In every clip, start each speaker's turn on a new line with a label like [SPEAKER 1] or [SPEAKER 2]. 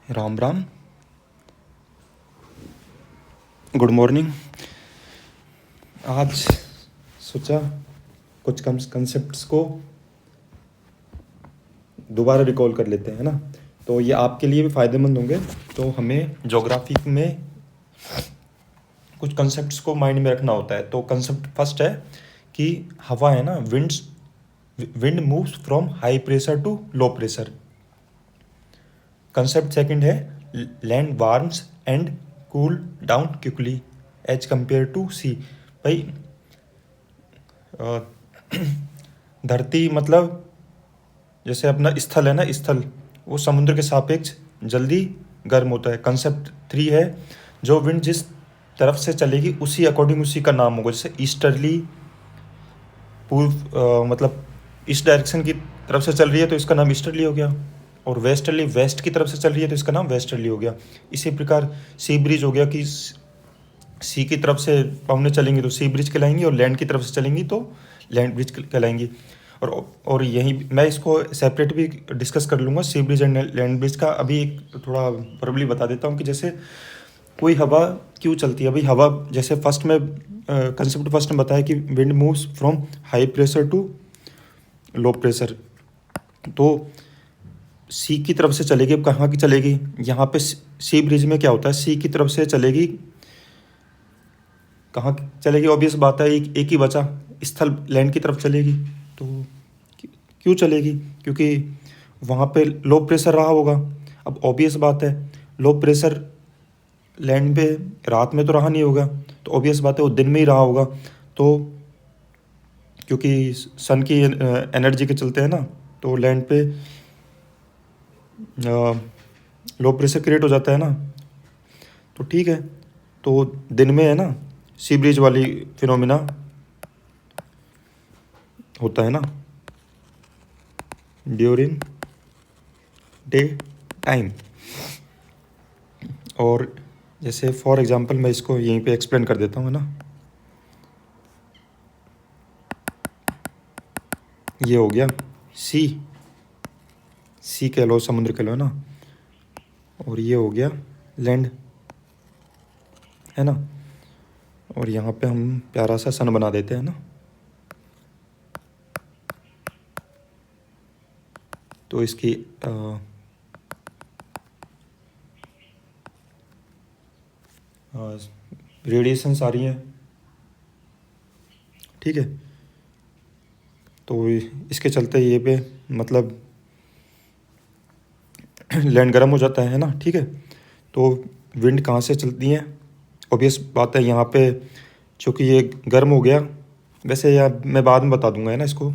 [SPEAKER 1] Ram Ram. Good morning. आज सोचा कुछ कंसेप्ट्स को दोबारा रिकॉल कर लेते हैं, है ना। तो ये आपके लिए भी फ़ायदेमंद होंगे। तो हमें ज्योग्राफी में कुछ कंसेप्ट्स को माइंड में रखना होता है। तो कंसेप्ट फर्स्ट है कि हवा है ना, wind moves from high pressure to low pressure. Concept second है land warms and cool down quickly as compare to sea. भाई धरती मतलब जैसे अपना स्थल है ना, स्थल वो समुद्र के सापेक्ष जल्दी गर्म होता है। कंसेप्ट थ्री है जो विंड जिस तरफ से चलेगी उसी अकॉर्डिंग उसी का नाम होगा। जैसे ईस्टर्ली पूर्व मतलब इस डायरेक्शन की तरफ से चल रही है तो इसका नाम ईस्टर्ली हो गया, और वेस्टर्ली वेस्ट की तरफ से चल रही है तो इसका नाम वेस्टर्ली हो गया। इसी प्रकार सी ब्रिज हो गया कि सी की तरफ से पवनें चलेंगी तो सी ब्रिज कहलाएंगी, और लैंड की तरफ से चलेंगी तो लैंड ब्रिज कहलाएंगी। और यहीं मैं इसको सेपरेट भी डिस्कस कर लूँगा, सी ब्रिज एंड लैंड ब्रिज का। अभी एक थोड़ा प्रॉब्ली बता देता हूँ कि जैसे कोई हवा क्यों चलती है। अभी हवा जैसे फर्स्ट में कंसेप्ट फर्स्ट में बताया कि wind moves from high pressure to low pressure. तो सी की तरफ से चलेगी। अब कहाँ की चलेगी, यहाँ पे सी ब्रिज में क्या होता है, सी की तरफ से चलेगी। कहाँ चलेगी, ऑब्वियस बात है, एक ही बचा, स्थल लैंड की तरफ चलेगी। तो क्यों चलेगी, क्योंकि वहाँ पे लो प्रेशर रहा होगा। अब ऑब्वियस बात है, लो प्रेशर लैंड पे रात में तो रहा नहीं होगा, तो ऑब्वियस बात है वो दिन में ही रहा होगा। तो क्योंकि सन की एनर्जी के चलते हैं ना, तो लैंड पे लो प्रेशर क्रिएट हो जाता है ना। तो ठीक है, तो दिन में है ना सी ब्रिज वाली फिनोमिना होता है ना ड्यूरिंग डे टाइम। और जैसे फॉर एग्जांपल मैं इसको यहीं पे एक्सप्लेन कर देता हूँ, है ना। ये हो गया सी, सी कह लो, समुद्र कह लो, है ना। और ये हो गया लैंड, है ना। और यहाँ पे हम प्यारा सा सन बना देते हैं ना। तो इसकी रेडिएशंस आ रही हैं, ठीक है। तो इसके चलते ये पे मतलब लैंड गर्म हो जाता है ना, ठीक है। तो विंड कहाँ से चलती हैं, ऑब्वियस बात है यहाँ पे चूँकि ये गर्म हो गया। वैसे यार मैं बाद में बता दूंगा, है ना इसको।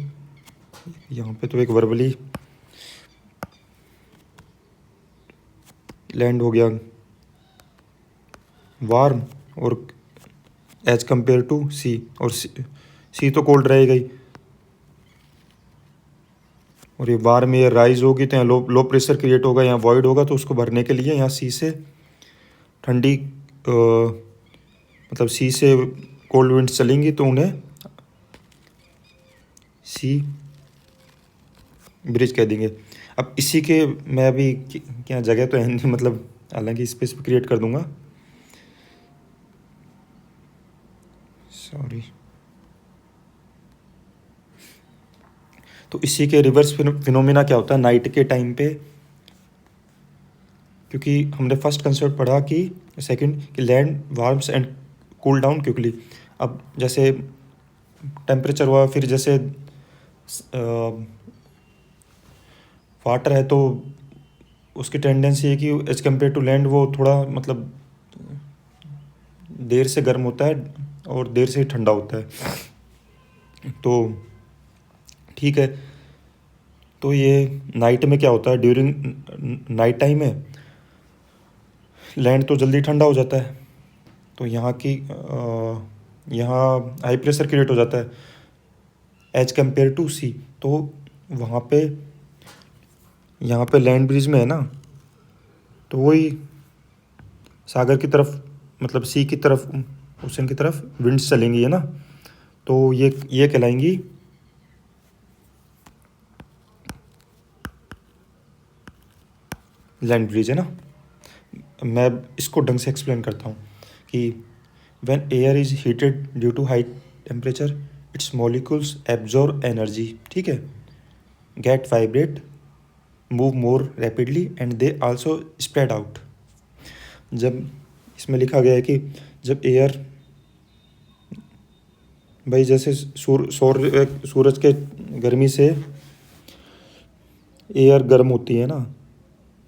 [SPEAKER 1] यहाँ पे तो एक वर्बली लैंड हो गया वार्म, और एज कंपेयर टू सी, और सी तो कोल्ड रहेगा ही। और ये वार्म एयर राइज होगी तो यहाँ लो प्रेशर क्रिएट होगा, यहाँ वॉइड होगा, तो उसको भरने के लिए यहाँ सी से ठंडी मतलब सी से कोल्ड विंड्स चलेंगी तो उन्हें सी ब्रिज कह देंगे। अब इसी के मैं अभी क्या जगह तो है नहीं, मतलब हालांकि स्पेस पे क्रिएट कर दूंगा, सॉरी। तो इसी के रिवर्स फिनोमिना क्या होता है नाइट के टाइम पे, क्योंकि हमने फर्स्ट कंसेप्ट पढ़ा कि सेकंड कि land warms and cool down quickly. अब जैसे टेम्परेचर हुआ, फिर जैसे वाटर है तो उसकी टेंडेंसी है कि एज कम्पेयर टू लैंड वो थोड़ा मतलब देर से गर्म होता है और देर से ठंडा होता है। तो ठीक है, तो ये नाइट में क्या होता है, ड्यूरिंग नाइट टाइम में लैंड तो जल्दी ठंडा हो जाता है, तो यहाँ हाई प्रेशर क्रिएट हो जाता है एज कम्पेयर टू सी। तो वहाँ पे यहाँ पे लैंड ब्रिज में है ना, तो वही सागर की तरफ मतलब सी की तरफ, ओशन की तरफ विंड्स चलेंगी, है ना। तो ये कहलाएंगी लैंड ब्रिज, है ना। मैं इसको ढंग से एक्सप्लेन करता हूँ कि when air is heated due to high temperature its molecules absorb energy, ठीक है, get vibrate, move more rapidly and they also spread out. जब इसमें लिखा गया है कि जब एयर, भाई जैसे सूरज के गर्मी से एयर गर्म होती है ना,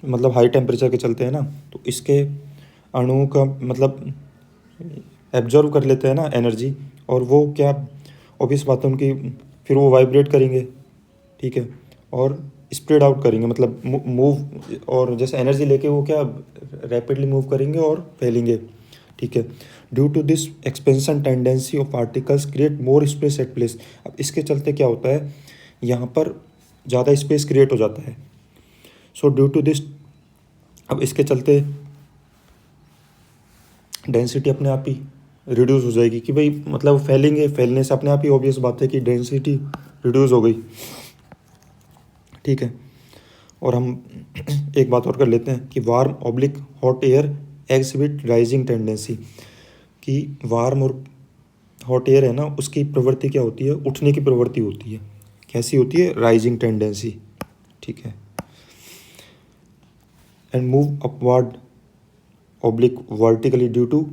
[SPEAKER 1] मतलब हाई टेम्परेचर के चलते हैं ना, तो इसके अणुओं का मतलब एब्जॉर्व कर लेते हैं ना एनर्जी, और वो क्या, ऑब्वियस बात है उनकी, फिर वो वाइब्रेट करेंगे, ठीक है, और स्प्रेड आउट करेंगे, मतलब मूव, और जैसे एनर्जी लेके वो क्या रैपिडली मूव करेंगे और फैलेंगे, ठीक है। Due to this expansion tendency of particles create more space at place. अब इसके चलते क्या होता है, यहाँ पर ज़्यादा स्पेस क्रिएट हो जाता है। सो ड्यू टू दिस, अब इसके चलते डेंसिटी अपने आप ही रिड्यूस हो जाएगी कि भाई मतलब फैलेंगे, फैलने से अपने आप ही ऑब्वियस बात है कि डेंसिटी रिड्यूस हो गई, ठीक है। और हम एक बात और कर लेते हैं कि warm oblique hot air exhibit rising tendency, कि वार्म और हॉट एयर है ना, उसकी प्रवृत्ति क्या होती है, उठने की प्रवृत्ति होती है। कैसी होती है, राइजिंग टेंडेंसी, ठीक है। And move upward oblique vertically due to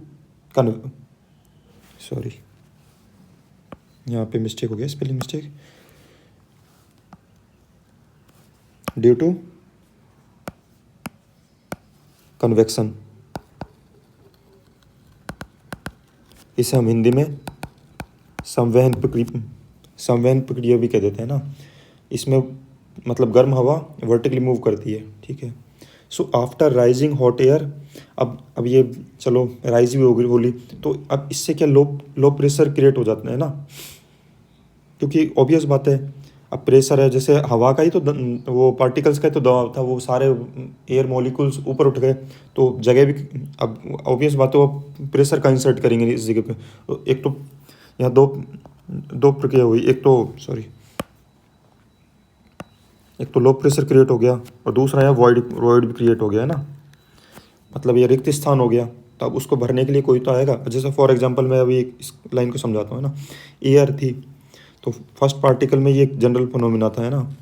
[SPEAKER 1] sorry, यहाँ पे मिस्टेक हो गया, spelling mistake, due to convection. इसे हम हिंदी में संवहन प्रक्रिया भी कह देते हैं ना। इसमें मतलब गर्म हवा वर्टिकली मूव करती है, ठीक है। So after rising hot air, अब ये चलो राइज भी हो गई होली, तो अब इससे क्या लो प्रेशर क्रिएट हो जाता है ना, क्योंकि ऑब्वियस बात है, अब प्रेशर है, जैसे हवा का ही तो वो पार्टिकल्स का ही तो दबाव था, वो सारे एयर मॉलिक्यूल्स ऊपर उठ गए, तो जगह भी, अब ऑब्वियस बात है वो प्रेशर का इंसर्ट करेंगे इस जगह पे। तो एक तो यहाँ दो प्रक्रिया हुई, एक तो लो प्रेशर क्रिएट हो गया, और दूसरा यहाँ वॉइड भी क्रिएट हो गया है ना, मतलब ये रिक्त स्थान हो गया। तो अब उसको भरने के लिए कोई तो आएगा। जैसे फॉर एग्जांपल मैं अभी इस लाइन को समझाता हूँ ना, एयर थी, तो फर्स्ट पार्टिकल में ये जनरल फिनोमिना था, है ना,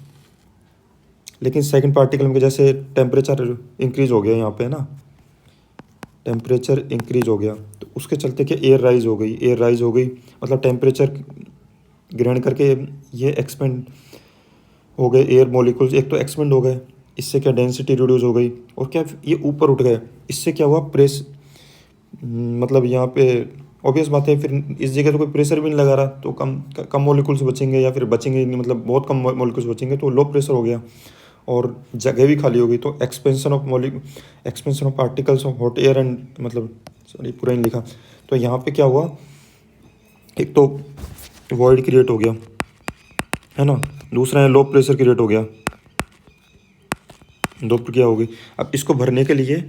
[SPEAKER 1] लेकिन सेकंड पार्टिकल में जैसे टेम्परेचर इंक्रीज हो गया यहाँ पे, है ना, टेम्परेचर इंक्रीज हो गया, तो उसके चलते क्या एयर राइज हो गई, मतलब टेम्परेचर ग्रहण करके ये एक्सपेंड हो गए, एयर मॉलिक्यूल्स एक तो एक्सपेंड हो गए, इससे क्या डेंसिटी रिड्यूस हो गई, और क्या ये ऊपर उठ गए, इससे क्या हुआ मतलब यहाँ पे ऑब्वियस बात है, फिर इस जगह तो कोई प्रेशर भी नहीं लगा रहा, तो कम मॉलिक्यूल्स बचेंगे, या फिर बचेंगे ही नहीं, मतलब बहुत कम मॉलिक्यूल्स बचेंगे, तो लो प्रेशर हो गया और जगह भी खाली हो गई। तो expansion of particles of hot air and, मतलब सॉरी पूरा नहीं लिखा, तो यहाँ पे क्या हुआ, एक तो वॉइड क्रिएट हो गया, है ना, दूसरा है लो प्रेशर क्रिएट हो गया, दो प्रक्रिया हो गई। अब इसको भरने के लिए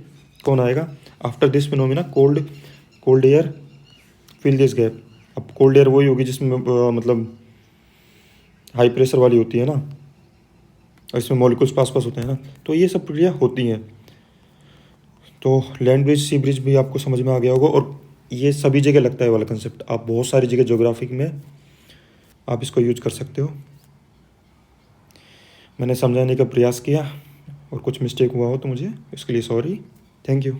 [SPEAKER 1] कौन आएगा, after this phenomena cold air fill this gap. अब कोल्ड एयर वही होगी जिसमें मतलब हाई प्रेशर वाली होती है ना, और इसमें मॉलिक्यूल्स पास होते हैं ना, तो ये सब प्रक्रिया होती हैं। तो लैंड ब्रिज सी ब्रिज भी आपको समझ में आ गया होगा, और ये सभी जगह लगता है वाला कंसेप्ट, आप बहुत सारी जगह ज्योग्राफिक में आप इसको यूज कर सकते हो। मैंने समझाने का प्रयास किया, और कुछ मिस्टेक हुआ हो तो मुझे इसके लिए सॉरी, थैंक यू।